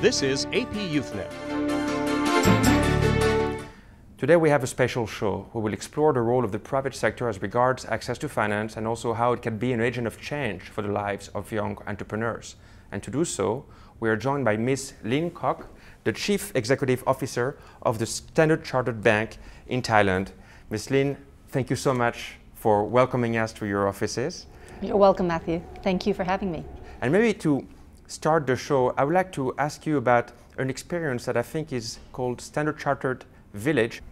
This is APYouthNet. Today we have a special show. We will explore the role of the private sector as regards access to finance and also how it can be an agent of change for the lives of young entrepreneurs. And to do so, we are joined by Ms. Lyn Kok, the Chief Executive Officer of the Standard Chartered Bank in Thailand. Ms. Lyn, thank you so much for welcoming us to your offices. You're welcome, Matthew. Thank you for having me. And maybe to start the show, I would like to ask you about an experience that I think is called Standard Chartered Village.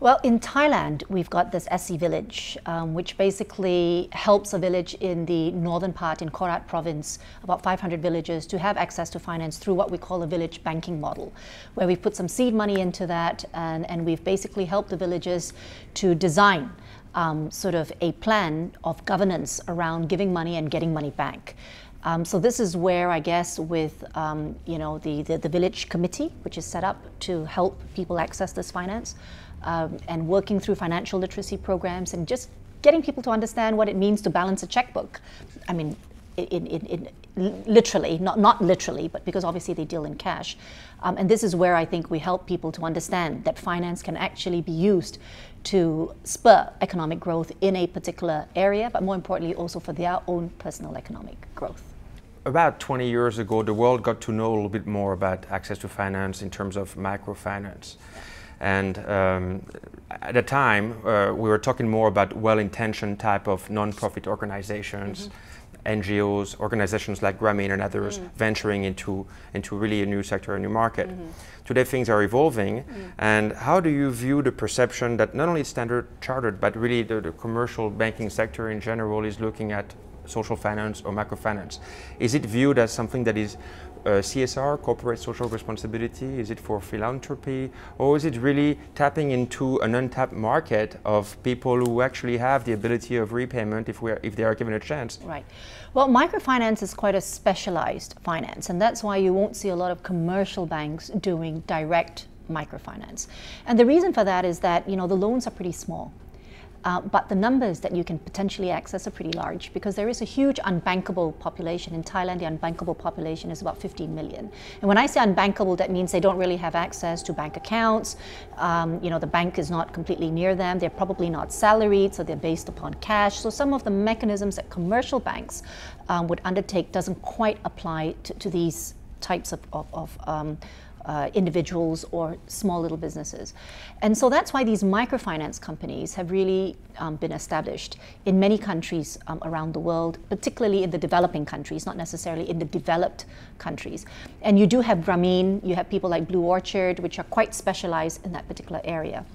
Well, in Thailand, we've got this SC Village, which basically helps a village in the northern part in Korat province, about 500 villages, to have access to finance through what we call a village banking model, where we've put some seed money into that, and we've basically helped the villages to design sort of a plan of governance around giving money and getting money back. So this is where, I guess, with the village committee, which is set up to help people access this finance, and working through financial literacy programs and just getting people to understand what it means to balance a checkbook. I mean, literally, not literally, but because obviously they deal in cash. And this is where I think we help people to understand that finance can actually be used to spur economic growth in a particular area, but more importantly also for their own personal economic growth. About 20 years ago, the world got to know a little bit more about access to finance in terms of microfinance. And at the time, we were talking more about well-intentioned type of non-profit organizations, NGOs, organizations like Grameen and others venturing into really a new sector, a new market. Today things are evolving, and how do you view the perception that not only Standard Chartered, but really the commercial banking sector in general is looking at social finance or microfinance? Is it viewed as something that is CSR, corporate social responsibility? Is it for philanthropy? Or is it really tapping into an untapped market of people who actually have the ability of repayment if they are given a chance? Right. Well, microfinance is quite a specialized finance, and that's why you won't see a lot of commercial banks doing direct microfinance. And the reason for that is that, the loans are pretty small. But the numbers that you can potentially access are pretty large, because there is a huge unbankable population. In Thailand, the unbankable population is about 15 million. And when I say unbankable, that means they don't really have access to bank accounts. The bank is not completely near them. They're probably not salaried, so they're based upon cash. So some of the mechanisms that commercial banks would undertake doesn't quite apply to these types of individuals or small little businesses. And so that's why these microfinance companies have really been established in many countries around the world, particularly in the developing countries, not necessarily in the developed countries. And you do have Grameen, you have people like Blue Orchard, which are quite specialized in that particular area.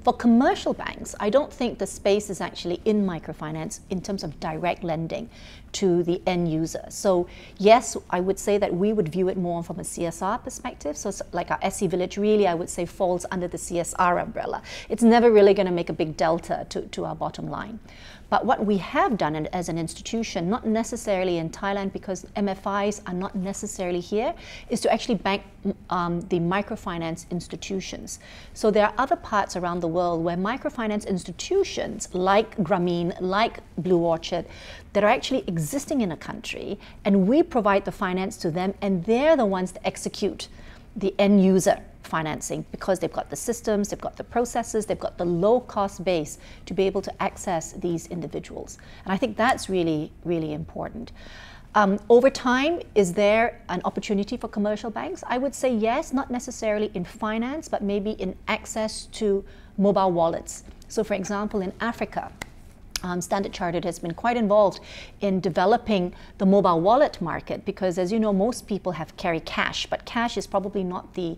For commercial banks, I don't think the space is actually in microfinance in terms of direct lending to the end user. So yes, I would say that we would view it more from a CSR perspective. So it's like our SC Village really, I would say, falls under the CSR umbrella. It's never really going to make a big delta to our bottom line. But what we have done as an institution, not necessarily in Thailand because MFIs are not necessarily here, is to actually bank the microfinance institutions. So there are other parts around the world where microfinance institutions like Grameen, like Blue Orchard, that are actually existing in a country, and we provide the finance to them, and they're the ones that execute the end user financing, because they've got the systems, they've got the processes, they've got the low-cost base to be able to access these individuals. And I think that's really, really important. Over time, is there an opportunity for commercial banks? I would say yes, not necessarily in finance, but maybe in access to mobile wallets. So for example, in Africa, Standard Chartered has been quite involved in developing the mobile wallet market, because as you know, most people carry cash, but cash is probably not the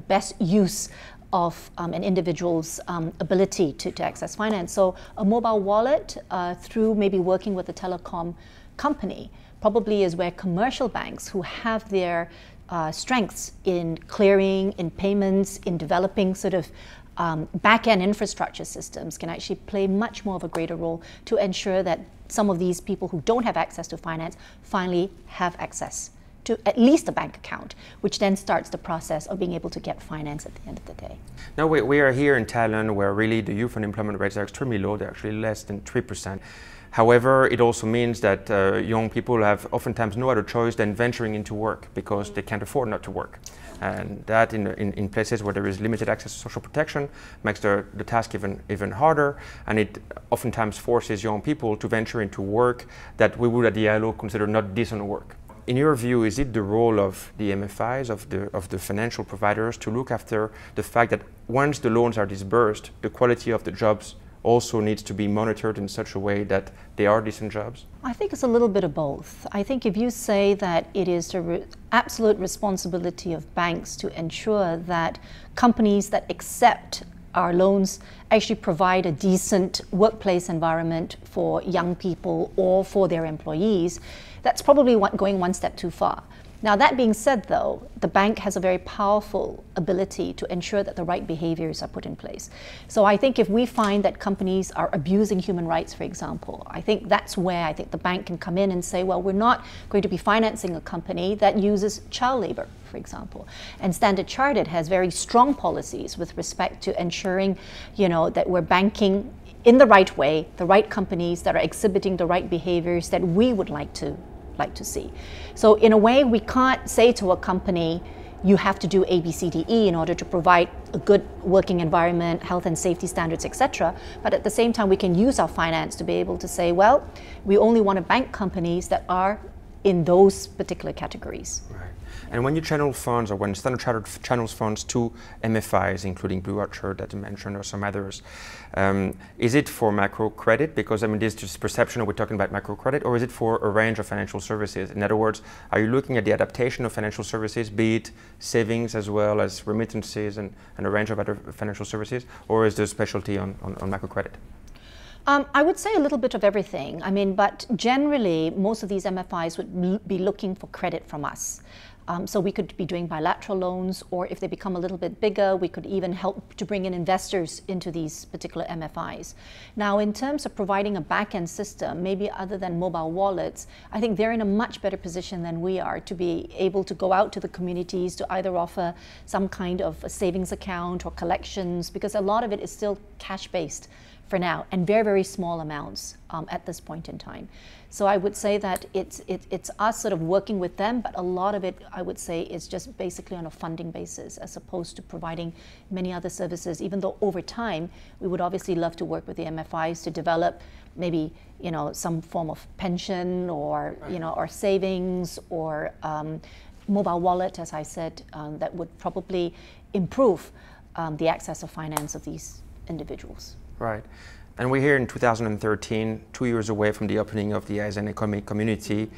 best use of an individual's ability to access finance. So a mobile wallet through maybe working with a telecom company probably is where commercial banks who have their strengths in clearing, in payments, in developing sort of back-end infrastructure systems can actually play much more of a greater role to ensure that some of these people who don't have access to finance finally have access to at least a bank account, which then starts the process of being able to get finance at the end of the day. Now we are here in Thailand where really the youth unemployment rates are extremely low. They're actually less than 3%. However, it also means that young people have oftentimes no other choice than venturing into work because they can't afford not to work. And that in places where there is limited access to social protection makes the task even harder, and it oftentimes forces young people to venture into work that we would at the ILO consider not decent work. In your view, is it the role of the MFIs, of the financial providers, to look after the fact that once the loans are disbursed, the quality of the jobs also needs to be monitored in such a way that they are decent jobs? I think it's a little bit of both. I think if you say that it is the absolute responsibility of banks to ensure that companies that accept our loans actually provide a decent workplace environment for young people or for their employees, that's probably going one step too far. Now, that being said, though, the bank has a very powerful ability to ensure that the right behaviors are put in place. So I think if we find that companies are abusing human rights, for example, I think that's where I think the bank can come in and say, well, we're not going to be financing a company that uses child labor, for example. And Standard Chartered has very strong policies with respect to ensuring, that we're banking in the right way, the right companies that are exhibiting the right behaviors that we would like to see. So in a way, we can't say to a company, you have to do A, B, C, D, E in order to provide a good working environment, health and safety standards, etc. But at the same time, we can use our finance to be able to say, well, we only want to bank companies that are in those particular categories. Right. And when you channel funds, or when Standard Chartered channels funds to MFIs, including Blue Orchard that you mentioned, or some others, is it for microcredit? Because there's just perception that we're talking about microcredit, or is it for a range of financial services? In other words, are you looking at the adaptation of financial services, be it savings as well as remittances and a range of other financial services, or is there specialty on microcredit? I would say a little bit of everything. But generally, most of these MFIs would be looking for credit from us. So we could be doing bilateral loans, or if they become a little bit bigger, we could even help to bring in investors into these particular MFIs. Now, in terms of providing a back-end system, maybe other than mobile wallets, I think they're in a much better position than we are to be able to go out to the communities to either offer some kind of a savings account or collections, because a lot of it is still cash-based for now, and very, very small amounts at this point in time. So I would say that it's us sort of working with them, but a lot of it, I would say, is just basically on a funding basis, as opposed to providing many other services, even though over time, we would obviously love to work with the MFIs to develop maybe, some form of pension or, or savings or mobile wallet, as I said, that would probably improve the access of finance of these individuals. Right. And we're here in 2013, 2 years away from the opening of the ASEAN Economic Community.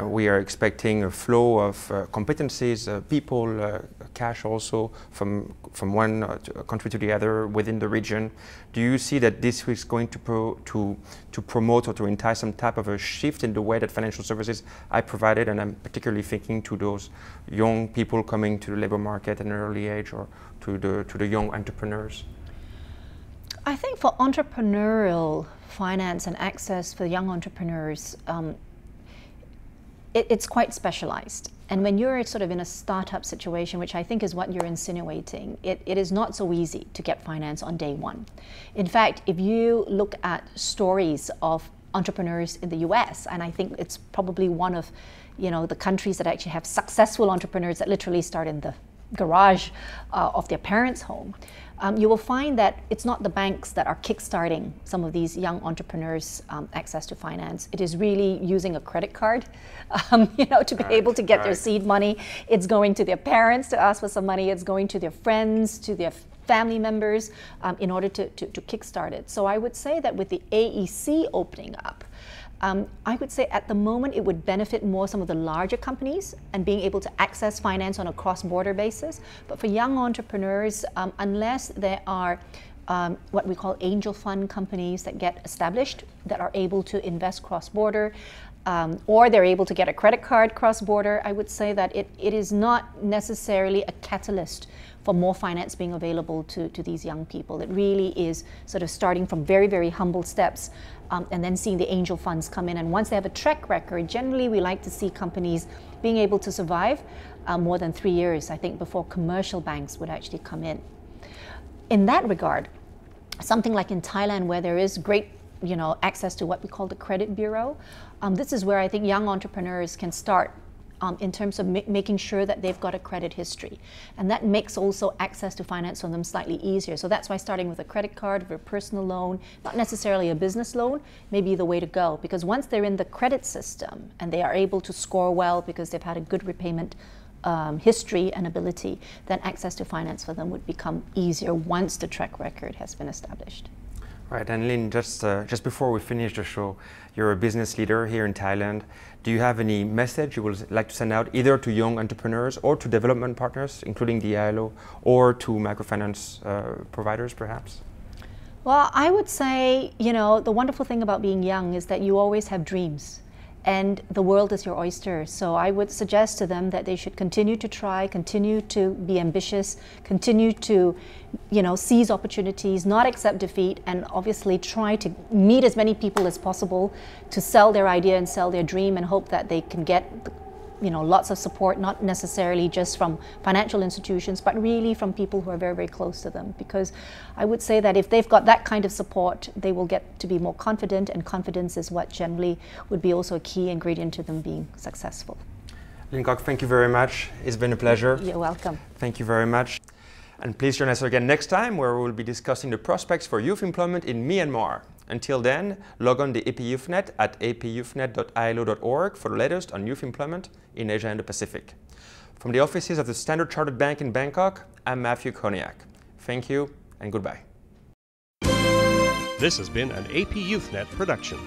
We are expecting a flow of competencies, people, cash also from one country to the other within the region. Do you see that this is going to promote or to entice some type of a shift in the way that financial services are provided? And I'm particularly thinking to those young people coming to the labor market at an early age, or to the young entrepreneurs. I think for entrepreneurial finance and access for young entrepreneurs, it's quite specialized. And when you're sort of in a startup situation, which I think is what you're insinuating, it is not so easy to get finance on day one. In fact, if you look at stories of entrepreneurs in the US, and I think it's probably one of the countries that actually have successful entrepreneurs that literally start in the garage of their parents' home, you will find that it's not the banks that are kickstarting some of these young entrepreneurs' access to finance. It is really using a credit card, to be able to get their seed money. It's going to their parents to ask for some money. It's going to their friends, to their family members, in order to kickstart it. So I would say that with the AEC opening up, I would say at the moment it would benefit more some of the larger companies and being able to access finance on a cross-border basis. But for young entrepreneurs, unless there are what we call angel fund companies that get established, that are able to invest cross-border, or they're able to get a credit card cross-border, I would say that it is not necessarily a catalyst for more finance being available to these young people. It really is sort of starting from very, very humble steps, and then seeing the angel funds come in. And once they have a track record, generally we like to see companies being able to survive more than 3 years, I think, before commercial banks would actually come in. In that regard, something like in Thailand, where there is great access to what we call the credit bureau. This is where I think young entrepreneurs can start in terms of making sure that they've got a credit history. And that makes also access to finance for them slightly easier. So that's why starting with a credit card or a personal loan, not necessarily a business loan, may be the way to go. Because once they're in the credit system and they are able to score well because they've had a good repayment history and ability, then access to finance for them would become easier once the track record has been established. Right, and Lyn, just before we finish the show, you're a business leader here in Thailand. Do you have any message you would like to send out either to young entrepreneurs or to development partners, including the ILO, or to microfinance providers perhaps? Well, I would say, the wonderful thing about being young is that you always have dreams. And the world is your oyster. So I would suggest to them that they should continue to try, continue to be ambitious, continue to, seize opportunities, not accept defeat, and obviously try to meet as many people as possible to sell their idea and sell their dream, and hope that they can get lots of support, not necessarily just from financial institutions, but really from people who are very, very close to them. Because I would say that if they've got that kind of support, they will get to be more confident, and confidence is what generally would be also a key ingredient to them being successful. Lyn Kok, thank you very much. It's been a pleasure. You're welcome. Thank you very much. And please join us again next time, where we will be discussing the prospects for youth employment in Myanmar. Until then, log on the APYouthNet at apyouthnet.ilo.org for the latest on youth employment in Asia and the Pacific. From the offices of the Standard Chartered Bank in Bangkok, I'm Matthew Koniak. Thank you and goodbye. This has been an APYouthNet production.